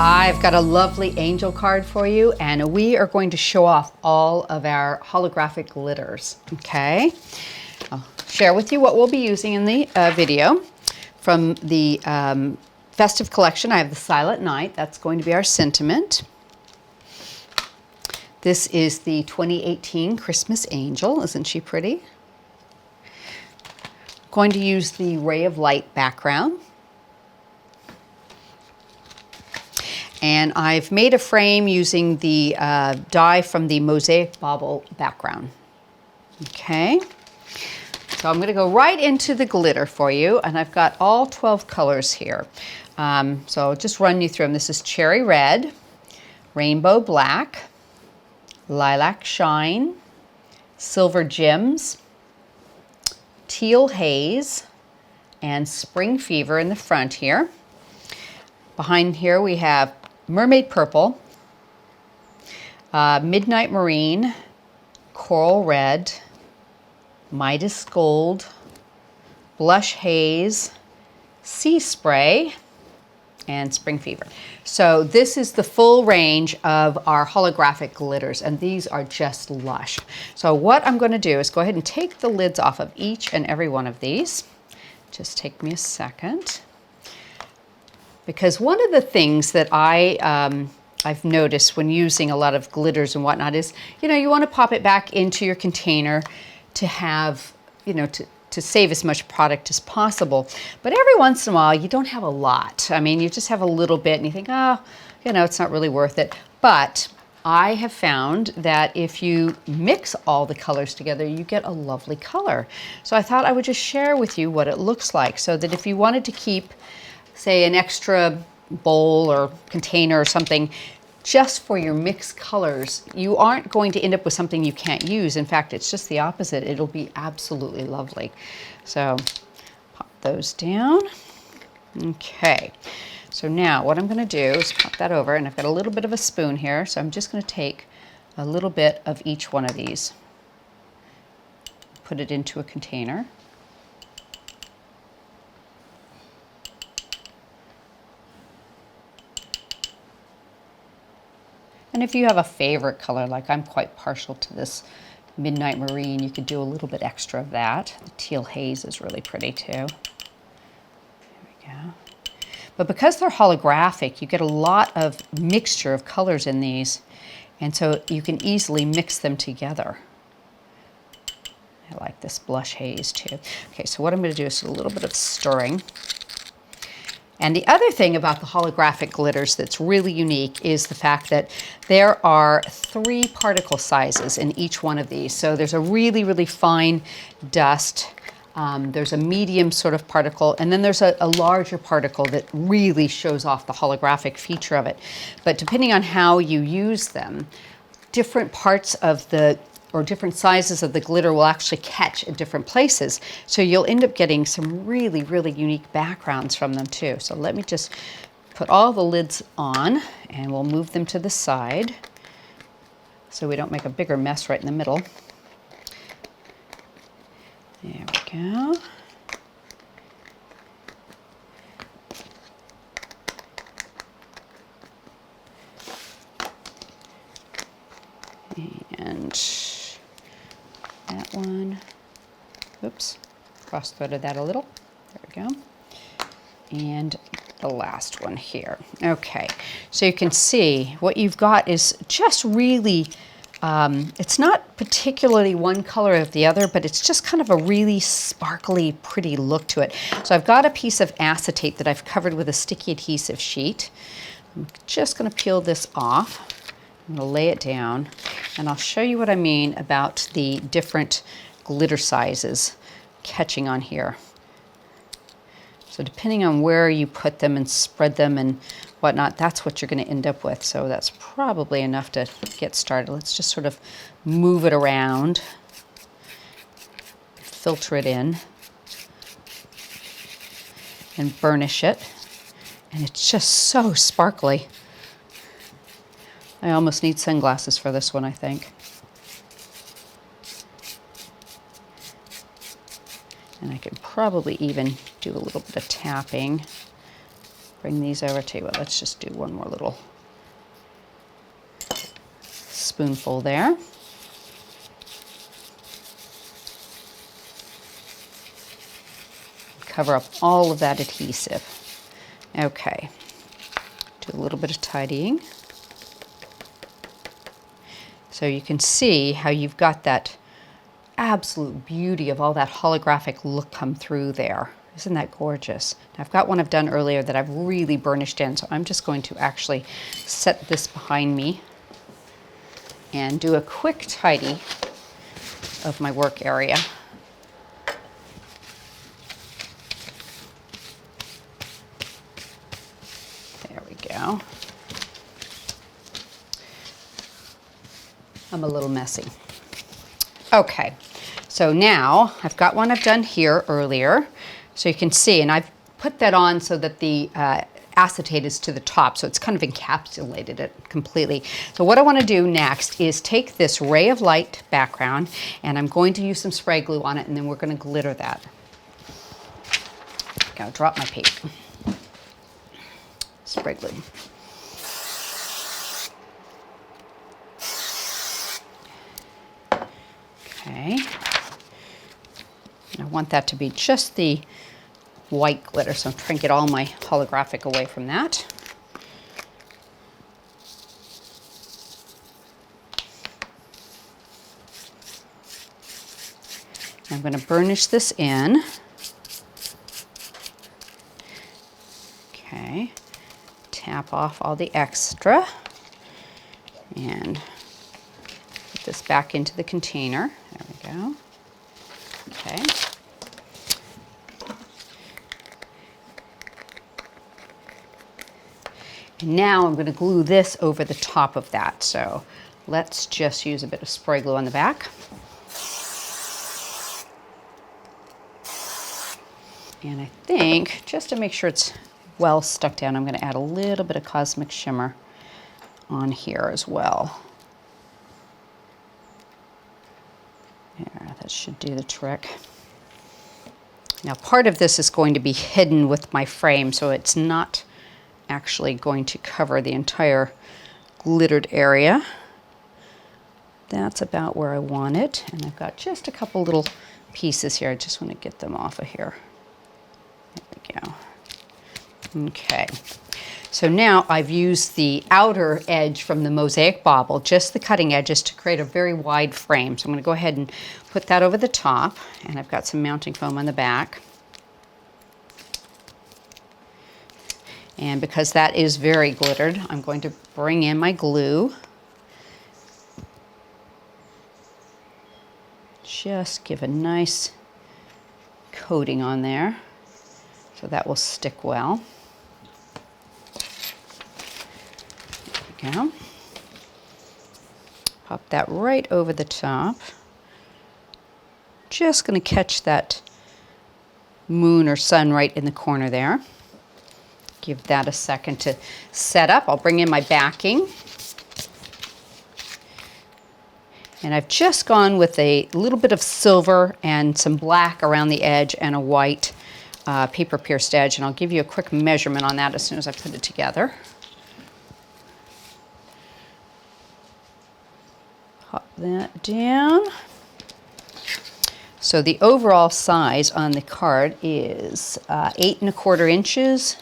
I've got a lovely angel card for you, and we are going to show off all of our holographic glitters, okay? I'll share with you what we'll be using in the video. From the festive collection, I have the Silent Night. That's going to be our sentiment. This is the 2018 Christmas Angel. Isn't she pretty? Going to use the Ray of Light background. And I've made a frame using the die from the Mosaic Bauble background. Okay, so I'm going to go right into the glitter for you, and I've got all 12 colors here. So I'll just run you through them. This is Cherry Red, Rainbow Black, Lilac Shine, Silver Gems, Teal Haze, and Spring Fever in the front here. Behind here we have Mermaid Purple, Midnight Marine, Coral Red, Midas Gold, Blush Haze, Sea Spray, and Spring Fever. So this is the full range of our holographic glitters, and these are just lush. So what I'm going to do is go ahead and take the lids off of each and every one of these. Just take me a second. Because one of the things that I've noticed when using a lot of glitters and whatnot is, you want to pop it back into your container to have, to save as much product as possible. But every once in a while, you don't have a lot. I mean, you just have a little bit and you think, oh, it's not really worth it. But I have found that if you mix all the colors together, you get a lovely color. So I thought I would just share with you what it looks like, so that if you wanted to keep, say, an extra bowl or container or something just for your mixed colors, you aren't going to end up with something you can't use. In fact, it's just the opposite. It'll be absolutely lovely. So pop those down. Okay, so now what I'm going to do is pop that over, and I've got a little bit of a spoon here, so I'm just going to take a little bit of each one of these, put it into a container. And if you have a favorite color, like I'm quite partial to this Midnight Marine, you could do a little bit extra of that. The Teal Haze is really pretty too. There we go. But because they're holographic, you get a lot of mixture of colors in these, and so you can easily mix them together. I like this Blush Haze too. Okay, so what I'm going to do is a little bit of stirring. And the other thing about the holographic glitters that's really unique is the fact that there are 3 particle sizes in each one of these. So there's a really, really fine dust, there's a medium sort of particle, and then there's a larger particle that really shows off the holographic feature of it. But depending on how you use them, different parts of or different sizes of the glitter will actually catch in different places. So you'll end up getting some really, really unique backgrounds from them too. So let me just put all the lids on, and we'll move them to the side so we don't make a bigger mess right in the middle. There we go. And that one, oops, cross-threaded that a little. There we go. And the last one here. Okay, so you can see what you've got is just really, it's not particularly one color of the other, but it's just kind of a really sparkly, pretty look to it. So I've got a piece of acetate that I've covered with a sticky adhesive sheet. I'm just going to peel this off. I'm going to lay it down, and I'll show you what I mean about the different glitter sizes catching on here. So depending on where you put them and spread them and whatnot, that's what you're going to end up with. So that's probably enough to get started. Let's just sort of move it around, filter it in, and burnish it. And it's just so sparkly. I almost need sunglasses for this one, I think. And I could probably even do a little bit of tapping bring these over to you. Well, let's just do one more little spoonful there. Cover up all of that adhesive. Okay, do a little bit of tidying. So you can see how you've got that absolute beauty of all that holographic look come through there. Isn't that gorgeous? Now, I've got one I've done earlier that I've really burnished in, so I'm just going to actually set this behind me and do a quick tidy of my work area. There we go. I'm a little messy. Okay, so now I've got one I've done here earlier. So you can see, and I've put that on so that the acetate is to the top, so it's kind of encapsulated it completely. So what I want to do next is take this ray of light background, and I'm going to use some spray glue on it, and then we're going to glitter that. Okay, I'll drop my paper. Spray glue. Okay. And I want that to be just the white glitter, so I'm trying to get all my holographic away from that. I'm going to burnish this in. Okay, tap off all the extra and put this back into the container. There we go. Okay. And now I'm going to glue this over the top of that. So let's just use a bit of spray glue on the back. And I think, just to make sure it's well stuck down, I'm going to add a little bit of Cosmic Shimmer on here as well. There, that should do the trick. Now part of this is going to be hidden with my frame, so it's not actually going to cover the entire glittered area. That's about where I want it, and I've got just a couple little pieces here. I just want to get them off of here. There we go. Okay, so now I've used the outer edge from the Mosaic Bauble, just the cutting edges, to create a very wide frame. So I'm going to go ahead and put that over the top, and I've got some mounting foam on the back. And because that is very glittered, I'm going to bring in my glue. Just give a nice coating on there so that will stick well. There we go. Pop that right over the top. Just going to catch that moon or sun right in the corner there. Give that a second to set up. I'll bring in my backing. And I've just gone with a little bit of silver and some black around the edge and a white paper pierced edge. And I'll give you a quick measurement on that as soon as I put it together. Pop that down. So the overall size on the card is 8 1/4 inches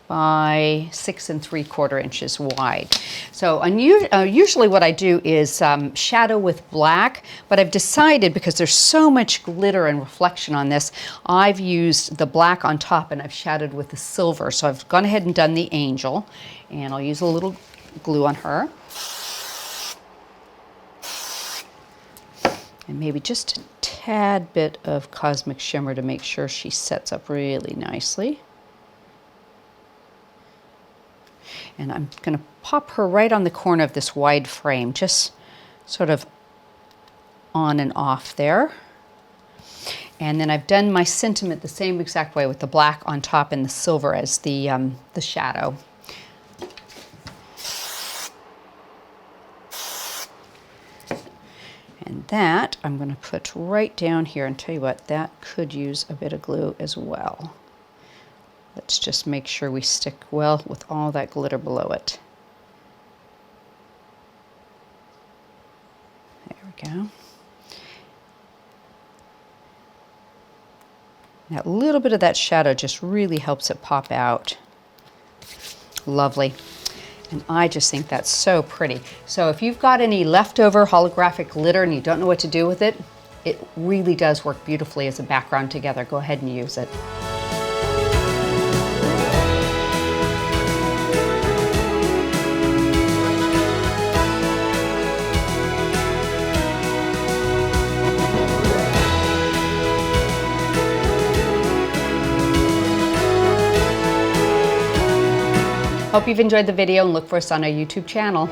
by 6 3/4 inches wide. So usually what I do is shadow with black, but I've decided, because there's so much glitter and reflection on this, I've used the black on top and I've shadowed with the silver. So I've gone ahead and done the angel, and I'll use a little glue on her. And maybe just a tad bit of Cosmic Shimmer to make sure she sets up really nicely. And I'm going to pop her right on the corner of this wide frame, just sort of on and off there. And then I've done my sentiment the same exact way, with the black on top and the silver as the shadow. And that I'm going to put right down here, and tell you what, that could use a bit of glue as well. Let's just make sure we stick well with all that glitter below it. There we go. That little bit of that shadow just really helps it pop out. Lovely. And I just think that's so pretty. So if you've got any leftover holographic glitter and you don't know what to do with it, it really does work beautifully as a background together. Go ahead and use it. Hope you've enjoyed the video and look for us on our YouTube channel.